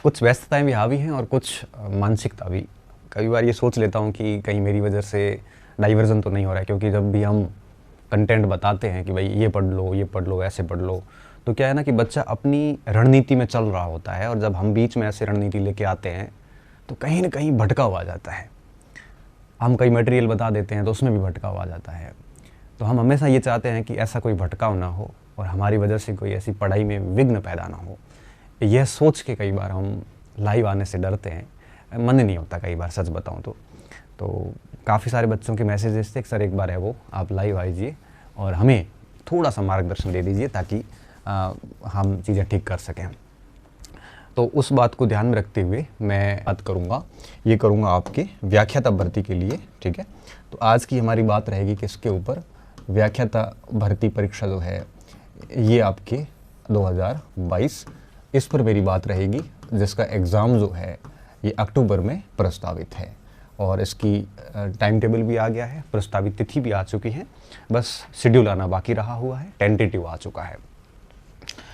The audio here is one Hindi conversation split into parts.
कुछ व्यस्तताएं भी हावी हैं और कुछ मानसिकता भी। कई बार ये सोच लेता हूँ कि कहीं मेरी वजह से डाइवर्जन तो नहीं हो रहा है, क्योंकि जब भी हम कंटेंट बताते हैं कि भाई ये पढ़ लो, ऐसे पढ़ लो, तो क्या है ना कि बच्चा अपनी रणनीति में चल रहा होता है, और जब हम बीच में ऐसे रणनीति लेके आते हैं तो कहीं ना कहीं भटकाव आ जाता है। हम कई मटेरियल बता देते हैं तो उसमें भी भटकाव आ जाता है। तो हम हमेशा ये चाहते हैं कि ऐसा कोई भटकाव ना हो और हमारी वजह से कोई ऐसी पढ़ाई में विघ्न पैदा ना हो। यह सोच के कई बार हम लाइव आने से डरते हैं, मन नहीं होता कई बार, सच बताऊं तो काफ़ी सारे बच्चों के मैसेजेस थे, सर एक बार है वो आप लाइव आइए और हमें थोड़ा सा मार्गदर्शन दे दीजिए ताकि हम चीज़ें ठीक कर सकें। तो उस बात को ध्यान में रखते हुए मैं बात करूँगा आपके व्याख्याता भर्ती के लिए, ठीक है। तो आज की हमारी बात रहेगी किसके ऊपर, व्याख्याता भर्ती परीक्षा जो है ये आपके 2022, इस पर मेरी बात रहेगी, जिसका एग्ज़ाम जो है ये अक्टूबर में प्रस्तावित है और इसकी टाइम टेबल भी आ गया है, प्रस्तावित तिथि भी आ चुकी है, बस शेड्यूल आना बाकी रहा हुआ है, टेंटेटिव आ चुका है।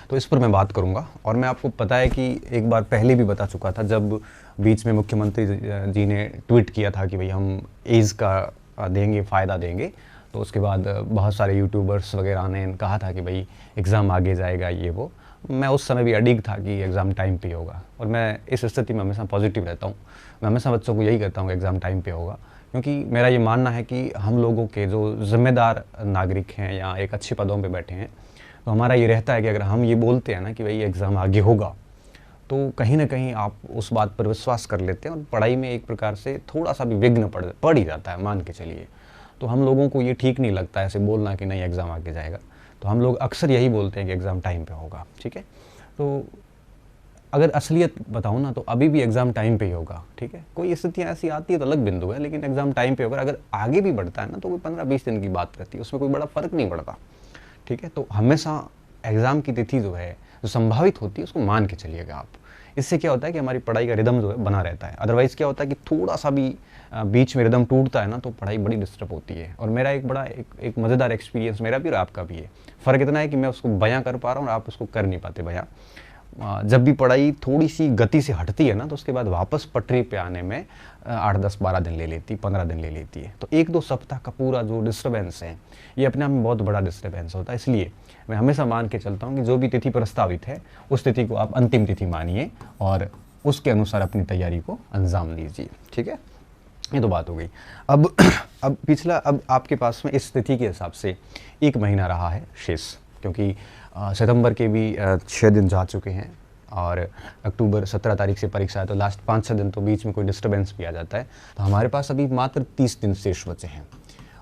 तो इस पर मैं बात करूंगा। और मैं आपको पता है कि एक बार पहले भी बता चुका था, जब बीच में मुख्यमंत्री जी ने ट्वीट किया था कि भाई हम एज का देंगे, फ़ायदा देंगे, तो उसके बाद बहुत सारे यूट्यूबर्स वगैरह ने कहा था कि भाई एग्ज़ाम आगे जाएगा ये वो। मैं उस समय भी अडिग था कि एग्ज़ाम टाइम पे होगा, और मैं इस स्थिति में हमेशा पॉजिटिव रहता हूँ। मैं हमेशा बच्चों को यही कहता हूँ कि एग्ज़ाम टाइम पे होगा, क्योंकि मेरा ये मानना है कि हम लोगों के जो ज़िम्मेदार नागरिक हैं या एक अच्छे पदों पे बैठे हैं, तो हमारा ये रहता है कि अगर हम ये बोलते हैं ना कि भाई एग्ज़ाम आगे होगा, तो कहीं ना कहीं आप उस बात पर विश्वास कर लेते हैं और पढ़ाई में एक प्रकार से थोड़ा सा भी विघ्न पड़ ही जाता है, मान के चलिए। तो हम लोगों को ये ठीक नहीं लगता ऐसे बोलना कि नहीं एग्ज़ाम आगे जाएगा, तो हम लोग अक्सर यही बोलते हैं कि एग्ज़ाम टाइम पे होगा, ठीक है। तो अगर असलियत बताऊँ ना, तो अभी भी एग्ज़ाम टाइम पे ही होगा, ठीक है। कोई स्थितियाँ ऐसी आती है तो अलग बिंदु है, लेकिन एग्ज़ाम टाइम पे होगा। अगर आगे भी बढ़ता है ना तो कोई 15-20 दिन की बात रहती है, उसमें कोई बड़ा फ़र्क नहीं पड़ता, ठीक है। तो हमेशा एग्ज़ाम की तिथि जो है, जो संभावित होती है, उसको मान के चलिएगा आप। इससे क्या होता है कि हमारी पढ़ाई का रिदम जो है बना रहता है। अदरवाइज़ क्या होता है कि थोड़ा सा भी बीच में रिदम टूटता है ना, तो पढ़ाई बड़ी डिस्टर्ब होती है। और मेरा एक मज़ेदार एक्सपीरियंस मेरा भी और आपका भी है। फ़र्क इतना है कि मैं उसको बयां कर पा रहा हूँ और आप उसको कर नहीं पाते बयां। जब भी पढ़ाई थोड़ी सी गति से हटती है ना, तो उसके बाद वापस पटरी पे आने में 8-10-12 दिन ले लेती, 15 दिन ले लेती है। तो 1-2 सप्ताह का पूरा जो डिस्टर्बेंस है, ये अपने आप में बहुत बड़ा डिस्टर्बेंस होता है। इसलिए मैं हमेशा मान के चलता हूँ कि जो भी तिथि प्रस्तावित है, उस तिथि को आप अंतिम तिथि मानिए और उसके अनुसार अपनी तैयारी को अंजाम दीजिए, ठीक है। ये तो बात हो गई। अब आपके पास में इस तिथि के हिसाब से 1 महीना रहा है शेष, क्योंकि सितंबर के भी 6 दिन जा चुके हैं और अक्टूबर 17 तारीख से परीक्षा है, तो लास्ट 5-6 दिन तो बीच में कोई डिस्टर्बेंस भी आ जाता है। तो हमारे पास अभी मात्र 30 दिन शेष बचे हैं,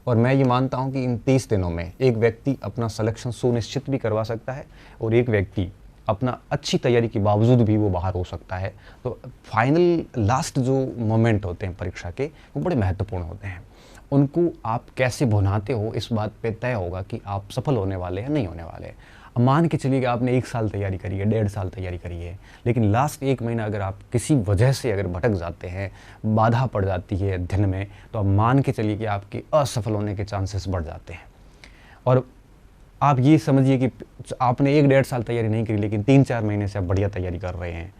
और मैं ये मानता हूँ कि इन 30 दिनों में एक व्यक्ति अपना सिलेक्शन सुनिश्चित भी करवा सकता है और एक व्यक्ति अपना अच्छी तैयारी के बावजूद भी वो बाहर हो सकता है। तो फाइनल लास्ट जो मोमेंट होते हैं परीक्षा के, वो बड़े महत्वपूर्ण होते हैं। उनको आप कैसे भुनाते हो, इस बात पे तय होगा कि आप सफल होने वाले हैं नहीं होने वाले। अब मान के चलिए कि आपने 1 साल तैयारी करी है, 1.5 साल तैयारी करी है, लेकिन लास्ट 1 महीना अगर आप किसी वजह से अगर भटक जाते हैं, बाधा पड़ जाती है अध्ययन में, तो आप मान के चलिए कि आपके असफल होने के चांसेस बढ़ जाते हैं। और आप ये समझिए कि आपने 1-1.5 साल तैयारी नहीं करी, लेकिन 3-4 महीने से आप बढ़िया तैयारी कर रहे हैं,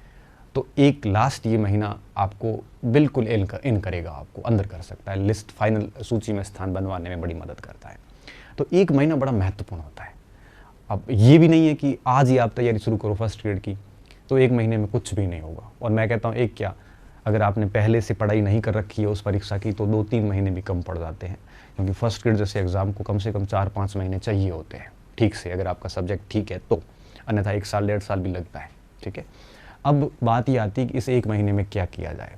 तो एक लास्ट ये महीना आपको बिल्कुल इन करेगा, आपको अंदर कर सकता है, लिस्ट फाइनल सूची में स्थान बनवाने में बड़ी मदद करता है। तो 1 महीना बड़ा महत्वपूर्ण होता है। अब ये भी नहीं है कि आज ही आप तैयारी शुरू करो फर्स्ट ग्रेड की, तो 1 महीने में कुछ भी नहीं होगा। और मैं कहता हूँ एक क्या, अगर आपने पहले से पढ़ाई नहीं कर रखी है उस परीक्षा की, तो 2-3 महीने भी कम पड़ जाते हैं, क्योंकि फर्स्ट ग्रेड जैसे एग्ज़ाम को कम से कम 4-5 महीने चाहिए होते हैं, ठीक से, अगर आपका सब्जेक्ट ठीक है तो। अन्यथा 1 साल 1.5 साल भी लगता है, ठीक है। अब बात ये आती है कि इस 1 महीने में क्या किया जाए।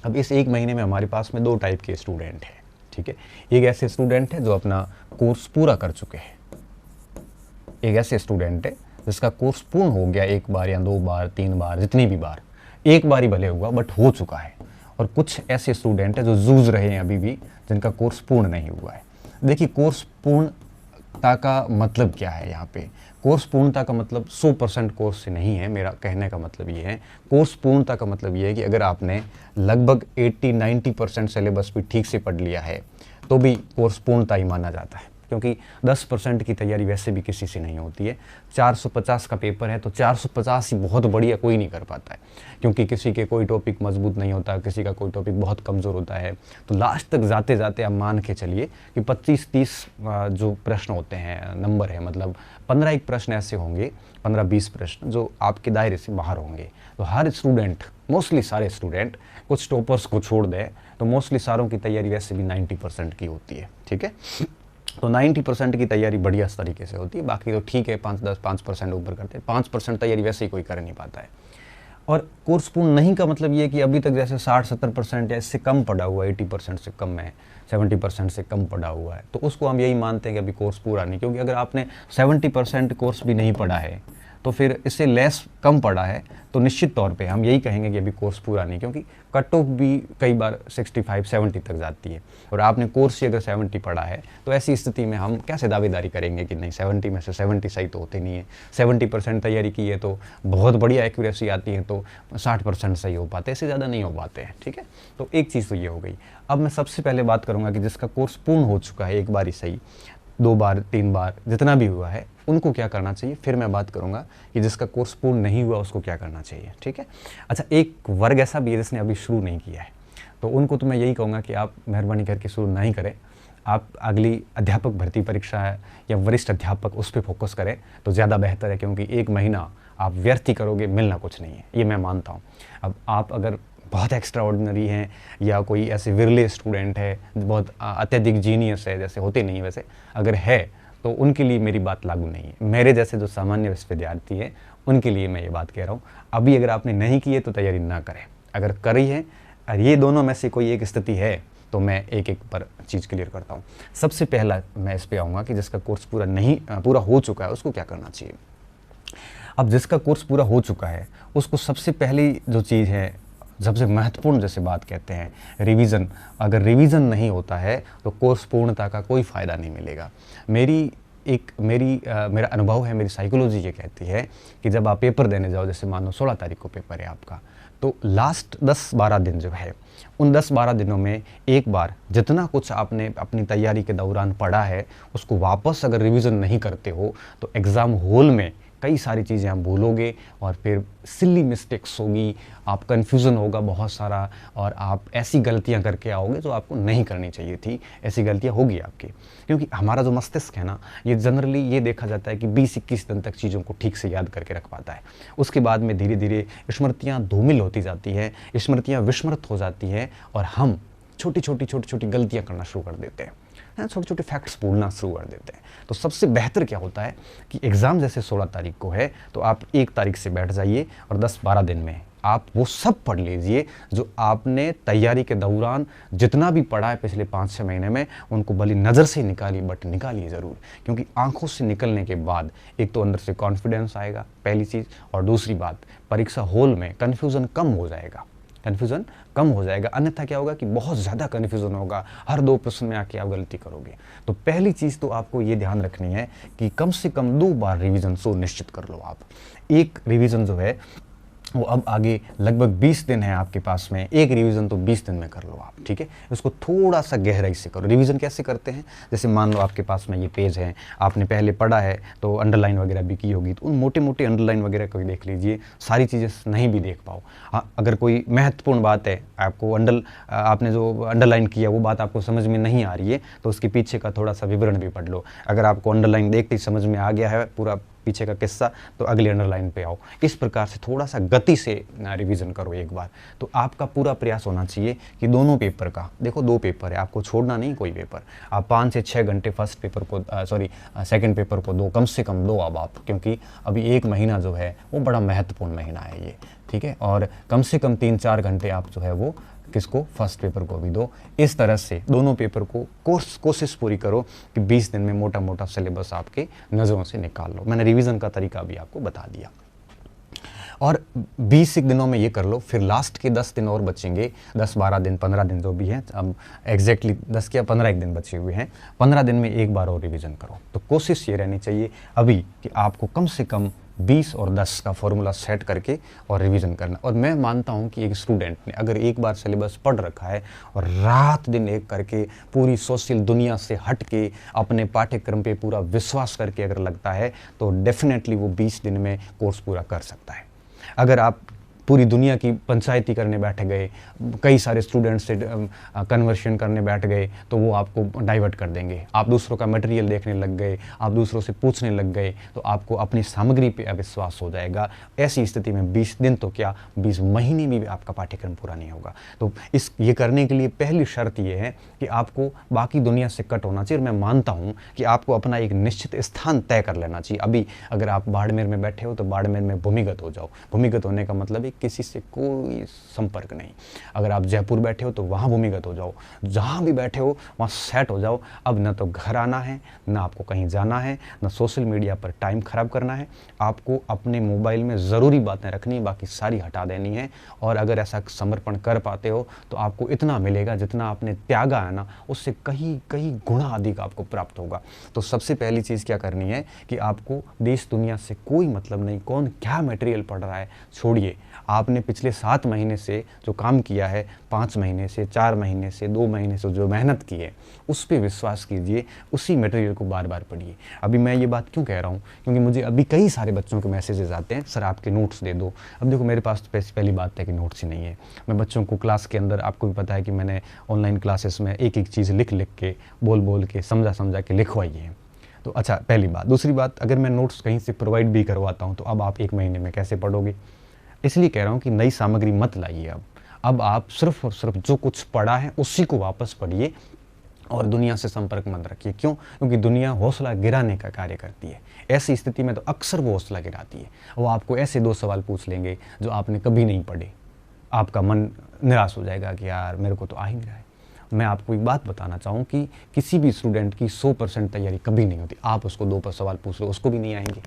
अब इस 1 महीने में हमारे पास में 2 टाइप के स्टूडेंट हैं, ठीक है। एक ऐसे स्टूडेंट है जो अपना कोर्स पूरा कर चुके हैं, एक ऐसे स्टूडेंट है जिसका कोर्स पूर्ण हो गया 1 बार या 2 बार 3 बार, जितनी भी बार, 1 बार ही भले हुआ बट हो चुका है। और कुछ ऐसे स्टूडेंट है जो जूझ रहे हैं अभी भी, जिनका कोर्स पूर्ण नहीं हुआ है। देखिए, कोर्स पूर्णता का मतलब क्या है यहाँ पे। कोर्स पूर्णता का मतलब 100% कोर्स से नहीं है, मेरा कहने का मतलब ये है। कोर्स पूर्णता का मतलब ये है कि अगर आपने लगभग 80-90% सिलेबस भी ठीक से पढ़ लिया है, तो भी कोर्स पूर्णता ही माना जाता है। क्योंकि 10% की तैयारी वैसे भी किसी से नहीं होती है। 450 का पेपर है तो 450 ही बहुत बढ़िया कोई नहीं कर पाता है, क्योंकि किसी के कोई टॉपिक मजबूत नहीं होता, किसी का कोई टॉपिक बहुत कमज़ोर होता है। तो लास्ट तक जाते जाते आप मान के चलिए कि 25-30 जो प्रश्न होते हैं, नंबर है, मतलब 15 प्रश्न ऐसे होंगे, 15-20 प्रश्न जो आपके दायरे से बाहर होंगे। तो हर स्टूडेंट, मोस्टली सारे स्टूडेंट, कुछ टॉपर्स को छोड़ दें तो मोस्टली सारों की तैयारी वैसे भी 90% की होती है। ठीक है, तो 90% की तैयारी बढ़िया तरीके से होती है। बाकी तो ठीक है, 5% ऊपर करते हैं, 5% तैयारी वैसे ही कोई कर नहीं पाता है। और कोर्स पूर्ण नहीं का मतलब ये है कि अभी तक जैसे 60-70% या इससे कम पढ़ा हुआ है, 80% से कम है, 70% से कम पढ़ा हुआ है, तो उसको हम यही मानते हैं कि अभी कोर्स पूरा नहीं। क्योंकि अगर आपने 70% कोर्स भी नहीं पढ़ा है तो फिर इससे लेस कम पढ़ा है तो निश्चित तौर पे हम यही कहेंगे कि अभी कोर्स पूरा नहीं, क्योंकि कट ऑफ भी कई बार 65-70 तक जाती है और आपने कोर्स ही अगर 70 पढ़ा है तो ऐसी स्थिति में हम कैसे दावेदारी करेंगे कि नहीं 70 में से 70 सही तो होते नहीं है। 70% तैयारी की है तो बहुत बढ़िया एक्यूरेसी आती है तो 60% सही हो पाते, इससे ज़्यादा नहीं हो पाते हैं। ठीक है, तो एक चीज़ तो ये हो गई। अब मैं सबसे पहले बात करूँगा कि जिसका कोर्स पूर्ण हो चुका है, एक बार ही सही, 2 बार 3 बार जितना भी हुआ है, उनको क्या करना चाहिए। फिर मैं बात करूंगा कि जिसका कोर्स पूर्ण नहीं हुआ उसको क्या करना चाहिए। ठीक है, अच्छा, एक वर्ग ऐसा भी है जिसने अभी शुरू नहीं किया है, तो उनको तो मैं यही कहूँगा कि आप मेहरबानी करके शुरू नहीं करें। आप अगली अध्यापक भर्ती परीक्षा है या वरिष्ठ अध्यापक, उस पर फोकस करें तो ज़्यादा बेहतर है, क्योंकि 1 महीना आप व्यर्थ ही करोगे, मिलना कुछ नहीं है, ये मैं मानता हूँ। अब आप अगर बहुत एक्स्ट्रा ऑर्डिनरी हैं या कोई ऐसे विरले स्टूडेंट है, बहुत अत्यधिक जीनियस है, जैसे होते नहीं वैसे, अगर है तो उनके लिए मेरी बात लागू नहीं है। मेरे जैसे जो सामान्य विद्यार्थी हैं उनके लिए मैं ये बात कह रहा हूँ। अभी अगर आपने नहीं की है तो तैयारी ना करें, अगर करी है और ये दोनों में से कोई एक स्थिति है तो मैं एक एक पर चीज़ क्लियर करता हूँ। सबसे पहला मैं इस पर आऊँगा कि जिसका कोर्स पूरा हो चुका है उसको क्या करना चाहिए। अब जिसका कोर्स पूरा हो चुका है उसको सबसे पहली जो चीज़ है, सबसे महत्वपूर्ण जैसे बात कहते हैं, रिवीजन। अगर रिवीजन नहीं होता है तो कोर्स पूर्णता का कोई फ़ायदा नहीं मिलेगा। मेरा अनुभव है, मेरी साइकोलॉजी ये कहती है कि जब आप पेपर देने जाओ, जैसे मान लो 16 तारीख को पेपर है आपका, तो लास्ट 10-12 दिन जो है, उन 10-12 दिनों में एक बार जितना कुछ आपने अपनी तैयारी के दौरान पढ़ा है उसको वापस अगर रिवीजन नहीं करते हो तो एग्ज़ाम हॉल में कई सारी चीज़ें आप भूलोगे और फिर सिली मिस्टेक्स होगी, आप कन्फ्यूज़न होगा बहुत सारा, और आप ऐसी गलतियां करके आओगे जो आपको नहीं करनी चाहिए थी। ऐसी गलतियां होगी आपकी, क्योंकि हमारा जो मस्तिष्क है ना, ये जनरली ये देखा जाता है कि 20-21 दिन तक चीज़ों को ठीक से याद करके रख पाता है। उसके बाद में धीरे धीरे स्मृतियाँ धूमिल होती जाती हैं, स्मृतियाँ विस्मृत हो जाती हैं और हम छोटी छोटी गलतियाँ करना शुरू कर देते हैं, छोटे छोटे फैक्ट्स बोलना शुरू कर देते हैं। तो सबसे बेहतर क्या होता है कि एग्ज़ाम जैसे 16 तारीख को है तो आप 1 तारीख से बैठ जाइए और 10-12 दिन में आप वो सब पढ़ लीजिए जो आपने तैयारी के दौरान जितना भी पढ़ा है पिछले 5-6 महीने में, उनको भली नज़र से निकालिए, बट निकालिए ज़रूर। क्योंकि आंखों से निकलने के बाद एक तो अंदर से कॉन्फिडेंस आएगा, पहली चीज़, और दूसरी बात, परीक्षा हॉल में कन्फ्यूज़न कम हो जाएगा। अन्यथा क्या होगा कि बहुत ज़्यादा कन्फ्यूज़न होगा, हर 2 प्रश्न में आके आप गलती करोगे। तो पहली चीज़ तो आपको ये ध्यान रखनी है कि कम से कम 2 बार रिवीजन सुनिश्चित कर लो आप। एक रिवीजन जो है वो अब आगे लगभग 20 दिन है आपके पास में, एक रिवीजन तो 20 दिन में कर लो आप। ठीक है, उसको थोड़ा सा गहराई से करो। रिवीजन कैसे करते हैं, जैसे मान लो आपके पास में ये पेज है, आपने पहले पढ़ा है तो अंडरलाइन वगैरह भी की होगी, तो उन मोटे मोटे अंडरलाइन वगैरह को देख लीजिए, सारी चीज़ें नहीं भी देख पाओ। हाँ, अगर कोई महत्वपूर्ण बात है, आपको आपने जो अंडरलाइन किया वो बात आपको समझ में नहीं आ रही है तो उसके पीछे का थोड़ा सा विवरण भी पढ़ लो। अगर आपको अंडरलाइन देखते ही समझ में आ गया है पूरा पीछे का किस्सा, तो अगले अंडरलाइन पे आओ। इस प्रकार से थोड़ा सा गति से रिवीजन करो एक बार। तो आपका पूरा प्रयास होना चाहिए कि दोनों पेपर का, देखो 2 पेपर है, आपको छोड़ना नहीं कोई पेपर। आप 5 से 6 घंटे फर्स्ट पेपर को सेकंड पेपर को दो, कम से कम दो अब आप, क्योंकि अभी 1 महीना जो है वो बड़ा महत्वपूर्ण महीना है ये। ठीक है, और कम से कम 3-4 घंटे आप जो है वो किसको, फर्स्ट पेपर को भी दो। इस तरह से दोनों पेपर को कोशिश पूरी करो कि 20 दिन में मोटा मोटा सिलेबस आपके नज़रों से निकाल लो। मैंने रिवीजन का तरीका भी आपको बता दिया, और 20 दिनों में ये कर लो। फिर लास्ट के 10 दिन और बचेंगे, 10-12 दिन 15 दिन जो भी हैं, अब एग्जैक्टली 10 या 15 दिन बचे हुए हैं, 15 दिन में एक बार और रिवीजन करो। तो कोशिश ये रहनी चाहिए अभी कि आपको कम से कम 20 और 10 का फॉर्मूला सेट करके और रिवीजन करना। और मैं मानता हूँ कि एक स्टूडेंट ने अगर एक बार सिलेबस पढ़ रखा है और रात दिन एक करके पूरी सोशल दुनिया से हट के अपने पाठ्यक्रम पे पूरा विश्वास करके अगर लगता है तो डेफिनेटली वो 20 दिन में कोर्स पूरा कर सकता है। अगर आप पूरी दुनिया की पंचायती करने बैठ गए, कई सारे स्टूडेंट्स से कन्वर्शन करने बैठ गए, तो वो आपको डाइवर्ट कर देंगे। आप दूसरों का मटेरियल देखने लग गए, आप दूसरों से पूछने लग गए, तो आपको अपनी सामग्री पे अविश्वास हो जाएगा। ऐसी स्थिति में 20 दिन तो क्या 20 महीने में भी आपका पाठ्यक्रम पूरा नहीं होगा। तो ये करने के लिए पहली शर्त ये है कि आपको बाकी दुनिया से कट होना चाहिए। और मैं मानता हूँ कि आपको अपना एक निश्चित स्थान तय कर लेना चाहिए। अभी अगर आप बाड़मेर में बैठे हो तो बाड़मेर में भूमिगत हो जाओ। भूमिगत होने का मतलब है किसी से कोई संपर्क नहीं। अगर आप जयपुर बैठे हो तो वहाँ भूमिगत हो जाओ। जहाँ भी बैठे हो वहाँ सेट हो जाओ। अब न तो घर आना है, न आपको कहीं जाना है, न सोशल मीडिया पर टाइम खराब करना है। आपको अपने मोबाइल में ज़रूरी बातें रखनी है, बाकी सारी हटा देनी है। और अगर ऐसा समर्पण कर पाते हो तो आपको इतना मिलेगा जितना आपने त्यागा है ना, उससे कहीं कहीं गुना अधिक आपको प्राप्त होगा। तो सबसे पहली चीज़ क्या करनी है कि आपको देश दुनिया से कोई मतलब नहीं, कौन क्या मटेरियल पढ़ रहा है छोड़िए। आपने पिछले 7 महीने से जो काम किया है, 5 महीने से, 4 महीने से, 2 महीने से जो मेहनत की है, उस पर विश्वास कीजिए। उसी मटेरियल को बार बार पढ़िए। अभी मैं ये बात क्यों कह रहा हूँ, क्योंकि मुझे अभी कई सारे बच्चों के मैसेजेस आते हैं, सर आपके नोट्स दे दो। अब देखो मेरे पास तो पहली बात है कि नोट्स ही नहीं है। मैं बच्चों को क्लास के अंदर, आपको भी पता है कि मैंने ऑनलाइन क्लासेस में एक एक चीज़ लिख लिख के, बोल बोल के, समझा समझा के लिखवाई है। तो अच्छा, पहली बात। दूसरी बात, अगर मैं नोट्स कहीं से प्रोवाइड भी करवाता हूँ तो अब आप 1 महीने में कैसे पढ़ोगे। इसलिए कह रहा हूँ कि नई सामग्री मत लाइए। अब आप सिर्फ और सिर्फ जो कुछ पढ़ा है उसी को वापस पढ़िए और दुनिया से संपर्क मत रखिए। क्यों? क्योंकि दुनिया हौसला गिराने का कार्य करती है। ऐसी स्थिति में तो अक्सर वो हौसला गिराती है। वो आपको ऐसे 2 सवाल पूछ लेंगे जो आपने कभी नहीं पढ़े। आपका मन निराश हो जाएगा कि यार मेरे को तो आ ही नहीं रहा है। मैं आपको एक बात बताना चाहूँ कि किसी भी स्टूडेंट की 100% तैयारी कभी नहीं होती। आप उसको 2 सवाल पूछ लो, उसको भी नहीं आएंगे।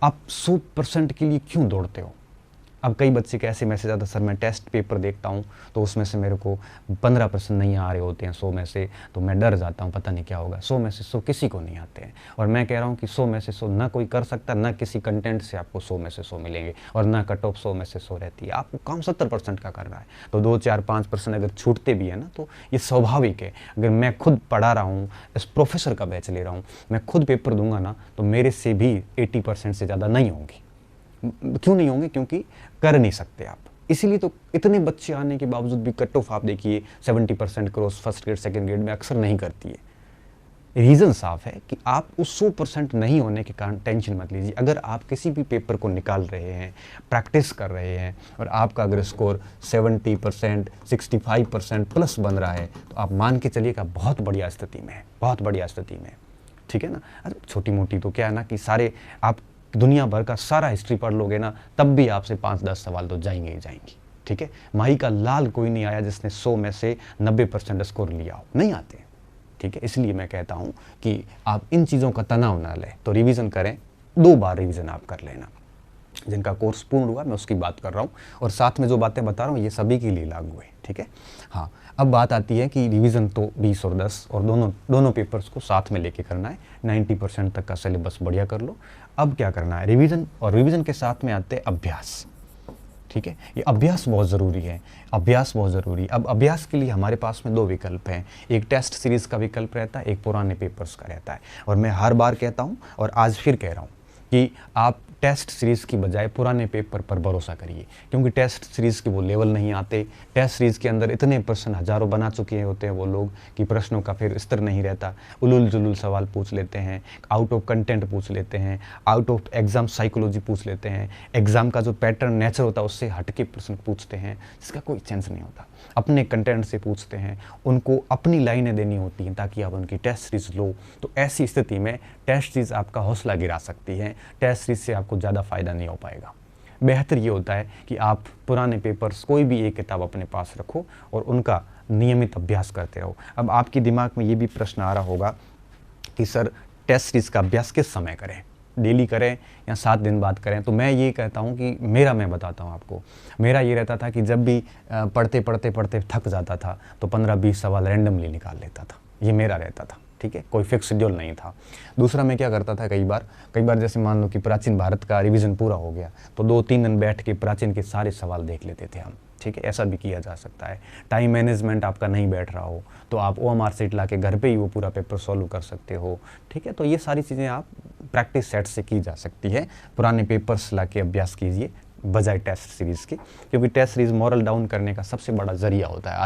आप 100% के लिए क्यों दौड़ते हो? अब कई बच्चे के ऐसे मैसेज आता, सर मैं टेस्ट पेपर देखता हूँ तो उसमें से मेरे को 15% नहीं आ रहे होते हैं 100 में से, तो मैं डर जाता हूँ, पता नहीं क्या होगा। 100 में से 100 किसी को नहीं आते हैं। और मैं कह रहा हूँ कि 100 में से 100 ना कोई कर सकता, ना किसी कंटेंट से आपको 100 में से 100 मिलेंगे, और ना कट ऑफ 100 में से 100 रहती है। आपको काम 70% का कर रहा है, तो 2, 4, 5% अगर छूटते भी है ना, तो ये स्वाभाविक है। अगर मैं खुद पढ़ा रहा हूँ, इस प्रोफेसर का बैच ले रहा हूँ, मैं खुद पेपर दूंगा ना, तो मेरे से भी 80% से ज़्यादा नहीं होंगी। क्यों नहीं होंगे? क्योंकि कर नहीं सकते आप। इसीलिए तो इतने बच्चे आने के बावजूद भी कट ऑफ आप देखिए 70% cross first grade second grade में अक्सर नहीं करती है। रीज़न साफ है कि आप उस 100% नहीं होने के कारण टेंशन मत लीजिए। अगर आप किसी भी पेपर को निकाल रहे हैं, प्रैक्टिस कर रहे हैं, और आपका अगर स्कोर 70%, 65% प्लस बन रहा है, तो आप मान के चलिएगा बहुत बढ़िया स्थिति में है, बहुत बढ़िया स्थिति में। ठीक है ना? छोटी मोटी तो क्या है ना कि सारे आप दुनिया भर का सारा हिस्ट्री पढ़ लोगे ना, तब भी आपसे 5-10 सवाल तो जाएंगे ही जाएंगे। ठीक है? माही का लाल कोई नहीं आया जिसने 100 में से 90% स्कोर लिया हो, नहीं आते। ठीक है? इसलिए मैं कहता हूँ कि आप इन चीज़ों का तनाव ना लें, तो रिवीजन करें। 2 बार रिवीजन आप कर लेना। जिनका कोर्स पूर्ण हुआ मैं उसकी बात कर रहा हूँ, और साथ में जो बातें बता रहा हूँ ये सभी के लिए लागू है। ठीक है? हाँ, अब बात आती है कि रिवीजन तो 20 और 10 और दोनों पेपर्स को साथ में लेके करना है। 90% तक का सिलेबस बढ़िया कर लो। अब क्या करना है? रिवीजन, और रिवीजन के साथ में आते हैं अभ्यास। ठीक है? ये अभ्यास बहुत ज़रूरी है, अभ्यास बहुत ज़रूरी। अब अभ्यास के लिए हमारे पास में 2 विकल्प हैं। एक टेस्ट सीरीज़ का विकल्प रहता है, एक पुराने पेपर्स का रहता है। और मैं हर बार कहता हूँ और आज फिर कह रहा हूँ कि आप टेस्ट सीरीज़ की बजाय पुराने पेपर पर भरोसा करिए, क्योंकि टेस्ट सीरीज़ के वो लेवल नहीं आते। टेस्ट सीरीज़ के अंदर इतने प्रश्न हज़ारों बना चुके होते हैं वो लोग कि प्रश्नों का फिर स्तर नहीं रहता। उलूल जुलूल सवाल पूछ लेते हैं, आउट ऑफ कंटेंट पूछ लेते हैं, आउट ऑफ एग्ज़ाम साइकोलॉजी पूछ लेते हैं, एग्ज़ाम का जो पैटर्न नेचर होता है उससे हटके प्रश्न पूछते हैं, जिसका कोई सेंस नहीं होता। अपने कंटेंट से पूछते हैं, उनको अपनी लाइनें देनी होती हैं ताकि आप उनकी टेस्ट सीरीज़ लो। तो ऐसी स्थिति में टेस्ट सीरीज़ आपका हौसला गिरा सकती है। टेस्ट सीरीज़ से आपको ज़्यादा फ़ायदा नहीं हो पाएगा। बेहतर ये होता है कि आप पुराने पेपर्स कोई भी एक किताब अपने पास रखो और उनका नियमित अभ्यास करते रहो। अब आपके दिमाग में ये भी प्रश्न आ रहा होगा कि सर टेस्ट सीरीज़ का अभ्यास किस समय करें, डेली करें या 7 दिन बाद करें? तो मैं ये कहता हूँ कि मैं बताता हूँ आपको। मेरा ये रहता था कि जब भी पढ़ते थक जाता था तो 15-20 सवाल रैंडमली निकाल लेता था। ये मेरा रहता था। ठीक है, कोई फिक्स शेड्यूल नहीं था। दूसरा मैं क्या करता था, कई बार जैसे मान लो कि प्राचीन भारत का रिवीजन पूरा हो गया तो 2-3 दिन बैठ के प्राचीन के सारे सवाल देख लेते थे हम, ठीक है, ऐसा भी किया जा सकता है। टाइम मैनेजमेंट आपका नहीं बैठ रहा हो तो आप OMR शीट ला के घर पे ही वो पूरा पेपर सॉल्व कर सकते हो, ठीक है। तो ये सारी चीज़ें आप प्रैक्टिस सेट से की जा सकती है। पुराने पेपर्स ला के अभ्यास कीजिए बजाय टेस्ट सीरीज़ के, क्योंकि टेस्ट सीरीज़ मॉरल डाउन करने का सबसे बड़ा जरिया होता है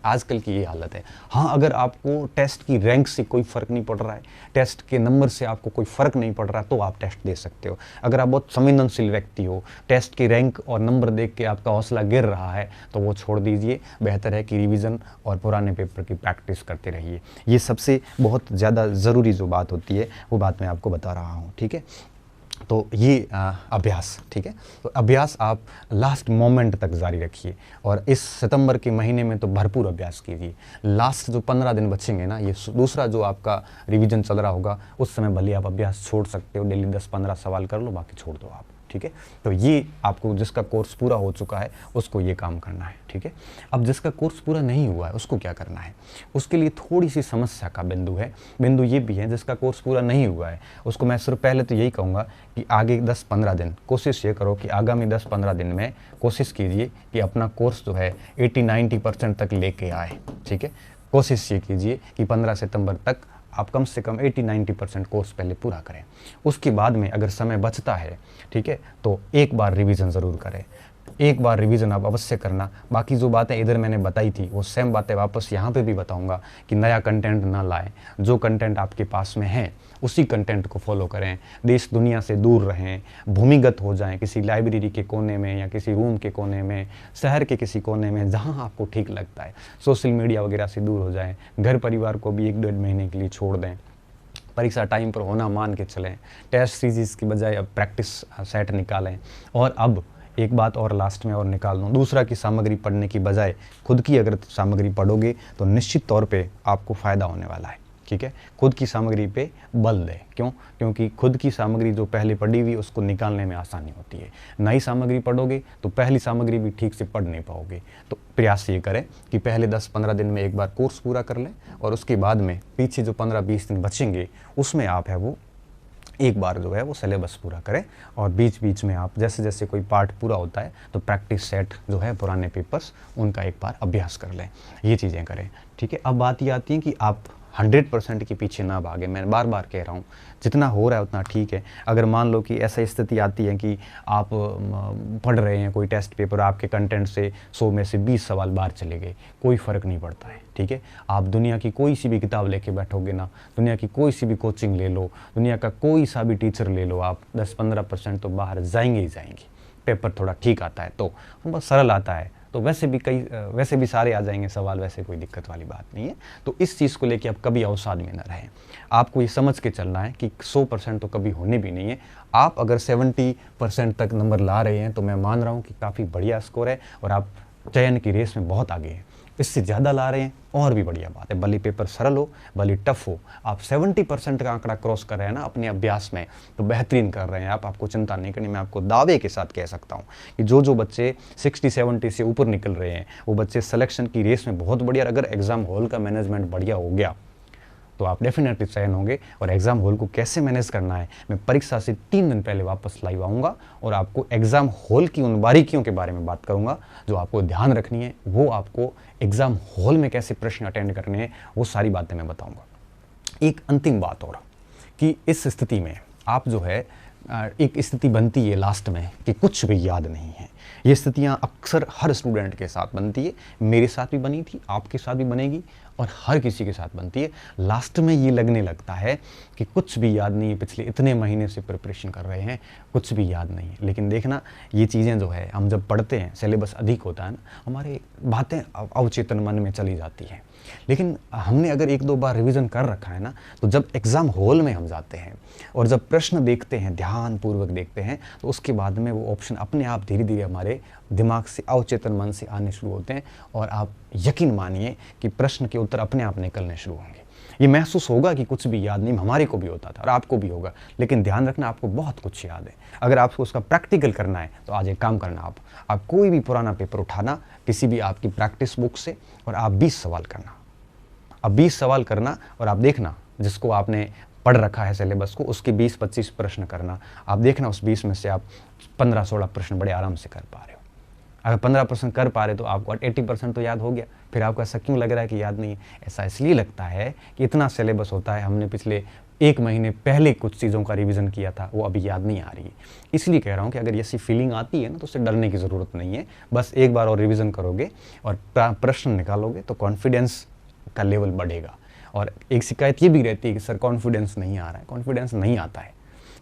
आजकल की ये हालत है। हाँ, अगर आपको टेस्ट की रैंक से कोई फ़र्क नहीं पड़ रहा है, टेस्ट के नंबर से आपको कोई फ़र्क नहीं पड़ रहा है, तो आप टेस्ट दे सकते हो। अगर आप बहुत संवेदनशील व्यक्ति हो, टेस्ट की रैंक और नंबर देख के आपका हौसला गिर रहा है, तो वो छोड़ दीजिए। बेहतर है कि रिवीजन और पुराने पेपर की प्रैक्टिस करते रहिए। ये सबसे बहुत ज़्यादा ज़रूरी जो बात होती है वो बात मैं आपको बता रहा हूँ, ठीक है। तो ये अभ्यास, ठीक है, तो अभ्यास आप लास्ट मोमेंट तक जारी रखिए और इस सितंबर के महीने में तो भरपूर अभ्यास कीजिए। लास्ट जो 15 दिन बचेंगे ना, ये दूसरा जो आपका रिवीजन चल रहा होगा, उस समय भले आप अभ्यास छोड़ सकते हो, डेली 10-15 सवाल कर लो, बाकी छोड़ दो आप, ठीक है। तो ये आपको जिसका कोर्स पूरा हो चुका है उसको ये काम करना है, ठीक है। अब जिसका कोर्स पूरा नहीं हुआ है उसको क्या करना है, उसके लिए थोड़ी सी समस्या का बिंदु ये भी है। जिसका कोर्स पूरा नहीं हुआ है उसको मैं सिर्फ पहले तो यही कहूँगा कि आगे 10-15 दिन कोशिश ये करो कि आगामी 10-15 दिन में कोशिश कीजिए कि अपना कोर्स जो है 80-90% तक लेके आए, ठीक है। कोशिश ये कीजिए कि 15 सितंबर तक आप कम से कम 80-90% कोर्स पहले पूरा करें। उसके बाद में अगर समय बचता है, ठीक है, तो एक बार रिवीजन ज़रूर करें। एक बार रिवीजन आप अवश्य करना। बाकी जो बातें इधर मैंने बताई थी वो सेम बातें वापस यहाँ पे भी बताऊँगा कि नया कंटेंट ना लाएं। जो कंटेंट आपके पास में है उसी कंटेंट को फॉलो करें। देश दुनिया से दूर रहें, भूमिगत हो जाएं किसी लाइब्रेरी के कोने में या किसी रूम के कोने में, शहर के किसी कोने में जहाँ आपको ठीक लगता है। सोशल मीडिया वगैरह से दूर हो जाएं। घर परिवार को भी 1-1.5 महीने के लिए छोड़ दें। परीक्षा टाइम पर होना मान के चलें। टेस्ट सीरीज़ की बजाय अब प्रैक्टिस सेट निकालें। और अब एक बात और लास्ट में और निकाल दूँ, दूसरा की सामग्री पढ़ने की बजाय खुद की अगर सामग्री पढ़ोगे तो निश्चित तौर पे आपको फ़ायदा होने वाला है, ठीक है। खुद की सामग्री पे बल दें। क्यों? क्योंकि खुद की सामग्री जो पहले पढ़ी हुई उसको निकालने में आसानी होती है। नई सामग्री पढ़ोगे तो पहली सामग्री भी ठीक से पढ़ नहीं पाओगे। तो प्रयास ये करें कि पहले 10-15 दिन में एक बार कोर्स पूरा कर लें और उसके बाद में पीछे जो 15-20 दिन बचेंगे उसमें आप है वो एक बार जो है वो सिलेबस पूरा करें। और बीच बीच में आप जैसे जैसे कोई पार्ट पूरा होता है तो प्रैक्टिस सेट जो है पुराने पेपर्स उनका एक बार अभ्यास कर लें। ये चीज़ें करें, ठीक है। अब बात ये आती है कि आप 100% के पीछे ना भागे। मैं बार बार कह रहा हूँ जितना हो रहा है उतना ठीक है। अगर मान लो कि ऐसा स्थिति आती है कि आप पढ़ रहे हैं कोई टेस्ट पेपर, आपके कंटेंट से 100 में से 20 सवाल बाहर चले गए, कोई फ़र्क नहीं पड़ता है, ठीक है। आप दुनिया की कोई सी भी किताब लेके बैठोगे ना, दुनिया की कोई सी भी कोचिंग ले लो, दुनिया का कोई सा भी टीचर ले लो, आप 10-15% तो बाहर जाएंगे ही जाएंगे। पेपर थोड़ा ठीक आता है तो बस सरल आता है तो वैसे भी सारे आ जाएंगे सवाल, वैसे कोई दिक्कत वाली बात नहीं है। तो इस चीज़ को लेके आप कभी अवसाद में न रहें। आपको ये समझ के चलना है कि 100% तो कभी होने भी नहीं है। आप अगर 70% तक नंबर ला रहे हैं तो मैं मान रहा हूँ कि काफ़ी बढ़िया स्कोर है और आप चयन की रेस में बहुत आगे हैं। इससे ज़्यादा ला रहे हैं और भी बढ़िया बात है। भले पेपर सरल हो भले टफ हो, आप 70% का आंकड़ा क्रॉस कर रहे हैं ना अपने अभ्यास में तो बेहतरीन कर रहे हैं आप। आपको चिंता नहीं करनी। मैं आपको दावे के साथ कह सकता हूँ कि जो बच्चे 60-70 से ऊपर निकल रहे हैं वो बच्चे सिलेक्शन की रेस में बहुत बढ़िया। अगर एग्ज़ाम हॉल का मैनेजमेंट बढ़िया हो गया तो आप डेफिनेटली चयन होंगे। और एग्ज़ाम हॉल को कैसे मैनेज करना है मैं परीक्षा से 3 दिन पहले वापस लाइव आऊँगा और आपको एग्ज़ाम हॉल की उन बारीकियों के बारे में बात करूँगा जो आपको ध्यान रखनी है। वो आपको एग्ज़ाम हॉल में कैसे प्रश्न अटेंड करने हैं वो सारी बातें मैं बताऊँगा। एक अंतिम बात और कि इस स्थिति में आप जो है एक स्थिति बनती है लास्ट में कि कुछ भी याद नहीं है। ये स्थितियाँ अक्सर हर स्टूडेंट के साथ बनती है, मेरे साथ भी बनी थी, आपके साथ भी बनेगी और हर किसी के साथ बनती है। लास्ट में ये लगने लगता है कि कुछ भी याद नहीं है, पिछले इतने महीने से प्रिपरेशन कर रहे हैं, कुछ भी याद नहीं है। लेकिन देखना ये चीज़ें जो है हम जब पढ़ते हैं, सिलेबस अधिक होता है ना, हमारे बातें अवचेतन मन में चली जाती हैं। लेकिन हमने अगर 1-2 बार रिवीजन कर रखा है ना तो जब एग्ज़ाम हॉल में हम जाते हैं और जब प्रश्न देखते हैं, ध्यानपूर्वक देखते हैं, तो उसके बाद में वो ऑप्शन अपने आप धीरे धीरे हमारे दिमाग से अवचेतन मन से आने शुरू होते हैं और आप यकीन मानिए कि प्रश्न के उत्तर अपने आप निकलने शुरू होंगे। ये महसूस होगा कि कुछ भी याद नहीं, हमारे को भी होता था और आपको भी होगा। लेकिन ध्यान रखना आपको बहुत कुछ याद है। अगर आपको उसका प्रैक्टिकल करना है तो आज एक काम करना, आप कोई भी पुराना पेपर उठाना किसी भी आपकी प्रैक्टिस बुक से और आप 20 सवाल करना। अब 20 सवाल करना और आप देखना जिसको आपने पढ़ रखा है सिलेबस को, उसके 20-25 प्रश्न करना। आप देखना उस 20 में से आप 15-16 प्रश्न बड़े आराम से कर पा रहे हो। अगर 15% कर पा रहे तो आपको 80% तो याद हो गया। फिर आपको ऐसा क्यों लग रहा है कि याद नहीं है? ऐसा इसलिए लगता है कि इतना सिलेबस होता है, हमने पिछले 1 महीने पहले कुछ चीज़ों का रिवीजन किया था, वो अभी याद नहीं आ रही है। इसलिए कह रहा हूँ कि अगर ऐसी फीलिंग आती है ना तो उससे डरने की ज़रूरत नहीं है। बस एक बार और रिवीजन करोगे और प्रश्न निकालोगे तो कॉन्फिडेंस का लेवल बढ़ेगा। और एक शिकायत ये भी रहती है कि सर कॉन्फिडेंस नहीं आ रहा है। कॉन्फिडेंस नहीं आता है।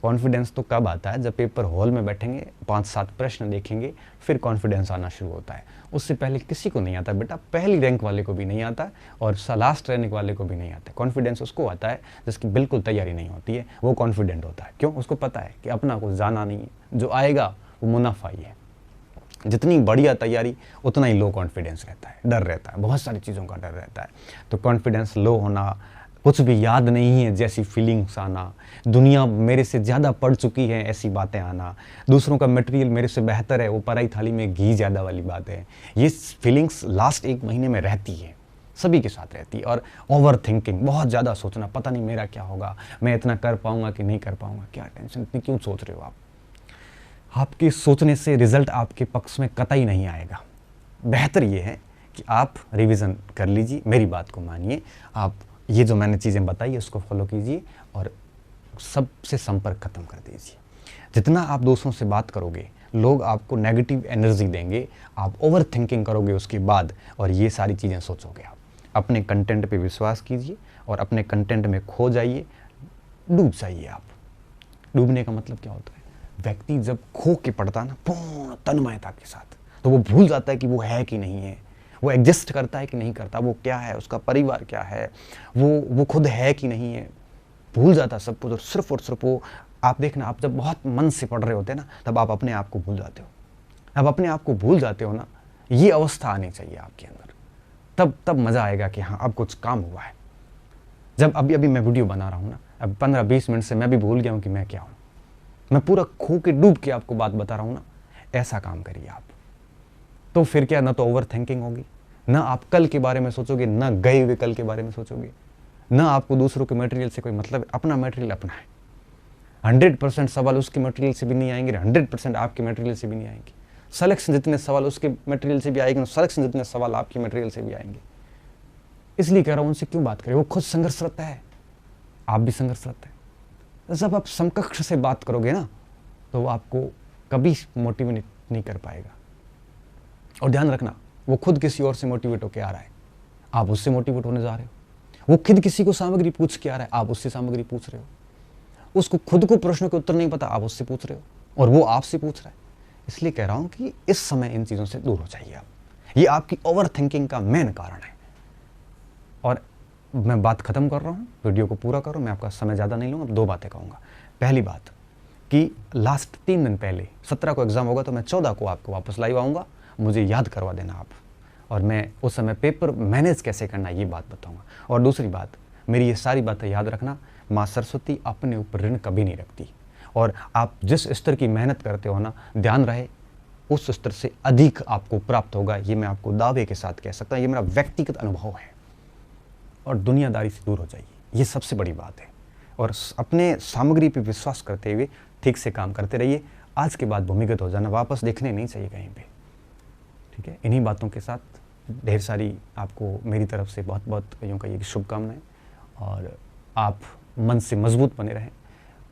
कॉन्फिडेंस तो कब आता है? जब पेपर हॉल में बैठेंगे, 5-7 प्रश्न देखेंगे, फिर कॉन्फिडेंस आना शुरू होता है। उससे पहले किसी को नहीं आता बेटा, पहली रैंक वाले को भी नहीं आता और लास्ट रैंक वाले को भी नहीं आता। कॉन्फिडेंस उसको आता है जिसकी बिल्कुल तैयारी नहीं होती है, वो कॉन्फिडेंट होता है। क्यों? उसको पता है कि अपना कुछ जाना नहीं है, जो आएगा वो मुनाफा ही है। जितनी बढ़िया तैयारी उतना ही लो कॉन्फिडेंस रहता है, डर रहता है, बहुत सारी चीज़ों का डर रहता है। तो कॉन्फिडेंस लो होना, कुछ भी याद नहीं है जैसी फीलिंग्स आना, दुनिया मेरे से ज़्यादा पढ़ चुकी है ऐसी बातें आना, दूसरों का मटेरियल मेरे से बेहतर है, वो पराई थाली में घी ज़्यादा वाली बात है, ये फीलिंग्स लास्ट 1 महीने में रहती है, सभी के साथ रहती है। और ओवर थिंकिंग, बहुत ज़्यादा सोचना, पता नहीं मेरा क्या होगा, मैं इतना कर पाऊँगा कि नहीं कर पाऊँगा। क्या टेंशन, इतनी क्यों सोच रहे हो आप? आपके सोचने से रिजल्ट आपके पक्ष में कतई नहीं आएगा। बेहतर ये है कि आप रिवीजन कर लीजिए, मेरी बात को मानिए, आप ये जो मैंने चीज़ें बताई उसको फॉलो कीजिए और सबसे संपर्क खत्म कर दीजिए। जितना आप दूसरों से बात करोगे, लोग आपको नेगेटिव एनर्जी देंगे, आप ओवर थिंकिंग करोगे उसके बाद और ये सारी चीज़ें सोचोगे। आप अपने कंटेंट पे विश्वास कीजिए और अपने कंटेंट में खो जाइए, डूब जाइए। आप डूबने का मतलब क्या होता है? व्यक्ति जब खो के पढ़ता है ना पूर्ण तन्मयता के साथ, तो वो भूल जाता है कि वो है कि नहीं है, वो एग्जिस्ट करता है कि नहीं करता, वो क्या है, उसका परिवार क्या है, वो खुद है कि नहीं है, भूल जाता सब कुछ। और सिर्फ वो, आप देखना, आप जब बहुत मन से पढ़ रहे होते हैं ना, तब आप अपने आप को भूल जाते हो। अब अपने आप को भूल जाते हो ना, ये अवस्था आनी चाहिए आपके अंदर, तब मज़ा आएगा कि हाँ अब कुछ काम हुआ है। जब अभी मैं वीडियो बना रहा हूँ ना, अब 15-20 मिनट से मैं भी भूल गया हूँ कि मैं क्या हूँ, मैं पूरा खो के डूब के आपको बात बता रहा हूँ ना, ऐसा काम करिए आप। तो फिर क्या, ना तो ओवर थिंकिंग होगी, ना आप कल के बारे में सोचोगे, ना गए हुए कल के बारे में सोचोगे, ना आपको दूसरों के मटेरियल से कोई मतलब। अपना मटेरियल अपना है। 100% सवाल उसके मटेरियल से भी नहीं आएंगे, 100% आपके मटेरियल से भी नहीं आएंगे। सिलेक्शन जितने सवाल उसके मटेरियल से भी आएंगे, सिलेक्शन जितने सवाल आपके मटेरियल से भी आएंगे। इसलिए कह रहा हूँ उनसे क्यों बात करें, वो खुद संघर्षरत है, आप भी संघर्षरत है। जब आप समकक्ष से बात करोगे ना, तो वो आपको कभी मोटिवेट नहीं कर पाएगा। और ध्यान रखना, वो खुद किसी और से मोटिवेट होकर आ रहा है, आप उससे मोटिवेट होने जा रहे हो। वो खुद किसी को सामग्री पूछ के आ रहा है, आप उससे सामग्री पूछ रहे हो। उसको खुद को प्रश्नों के उत्तर नहीं पता, आप उससे पूछ रहे हो, और वो आपसे पूछ रहा है। इसलिए कह रहा हूं कि इस समय इन चीज़ों से दूर हो जाइए आप। ये आपकी ओवर थिंकिंग का मेन कारण है। और मैं बात खत्म कर रहा हूँ, वीडियो को पूरा करो, मैं आपका समय ज़्यादा नहीं लूँगा। 2 बातें कहूँगा। पहली बात कि लास्ट 3 दिन पहले 17 को एग्ज़ाम होगा, तो मैं 14 को आपको वापस लाइव आऊँगा, मुझे याद करवा देना आप, और मैं उस समय पेपर मैनेज कैसे करना ये बात बताऊँगा। और दूसरी बात, मेरी ये सारी बातें याद रखना, माँ सरस्वती अपने ऊपर ऋण कभी नहीं रखती, और आप जिस स्तर की मेहनत करते हो ना, ध्यान रहे उस स्तर से अधिक आपको प्राप्त होगा। ये मैं आपको दावे के साथ कह सकता हूँ, ये मेरा व्यक्तिगत अनुभव है। और दुनियादारी से दूर हो जाइए, ये सबसे बड़ी बात है। और अपने सामग्री पे विश्वास करते हुए ठीक से काम करते रहिए। आज के बाद भूमिगत हो जाना, वापस देखने नहीं चाहिए कहीं पे, ठीक है। इन्हीं बातों के साथ ढेर सारी आपको मेरी तरफ से बहुत बहुत यूँ कहिए शुभकामनाएं, और आप मन से मजबूत बने रहें।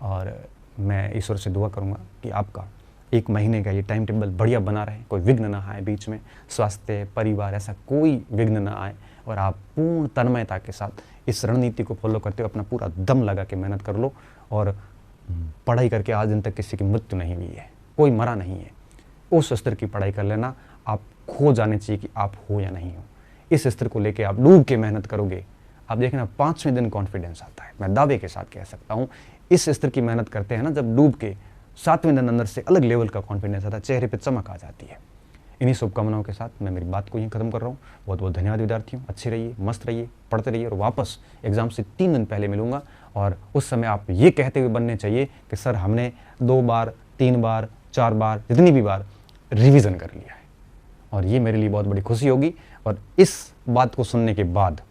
और मैं ईश्वर से दुआ करूँगा कि आपका 1 महीने का ये टाइम टेबल बढ़िया बना रहे, कोई विघ्न ना आए बीच में, स्वास्थ्य, परिवार, ऐसा कोई विघ्न ना आए, और आप पूर्ण तन्मयता के साथ इस रणनीति को फॉलो करते हुए अपना पूरा दम लगा के मेहनत कर लो। और पढ़ाई करके आज दिन तक किसी की मृत्यु नहीं हुई है, कोई मरा नहीं है। उस स्तर की पढ़ाई कर लेना, आप खो जाने चाहिए कि आप हो या नहीं हो। इस स्तर को लेके आप डूब के मेहनत करोगे, आप देखना 5वें दिन कॉन्फिडेंस आता है। मैं दावे के साथ कह सकता हूँ, इस स्तर की मेहनत करते हैं ना, जब डूब के 7वें दिन अंदर से अलग लेवल का कॉन्फिडेंस आता है, चेहरे पे चमक आ जाती है। इन्हीं शुभकामनाओं के साथ मैं मेरी बात को यहीं खत्म कर रहा हूँ। बहुत बहुत धन्यवाद विद्यार्थियों, अच्छे रहिए, मस्त रहिए, पढ़ते रहिए, और वापस एग्जाम से 3 दिन पहले मिलूंगा। और उस समय आप ये कहते हुए बनने चाहिए कि सर हमने 2 बार, 3 बार, 4 बार, जितनी भी बार रिवीजन कर लिया है। और ये मेरे लिए बहुत बड़ी खुशी होगी। और इस बात को सुनने के बाद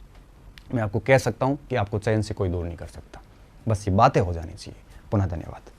मैं आपको कह सकता हूँ कि आपको चैन से कोई दूर नहीं कर सकता। बस ये बातें हो जानी चाहिए। पुनः धन्यवाद।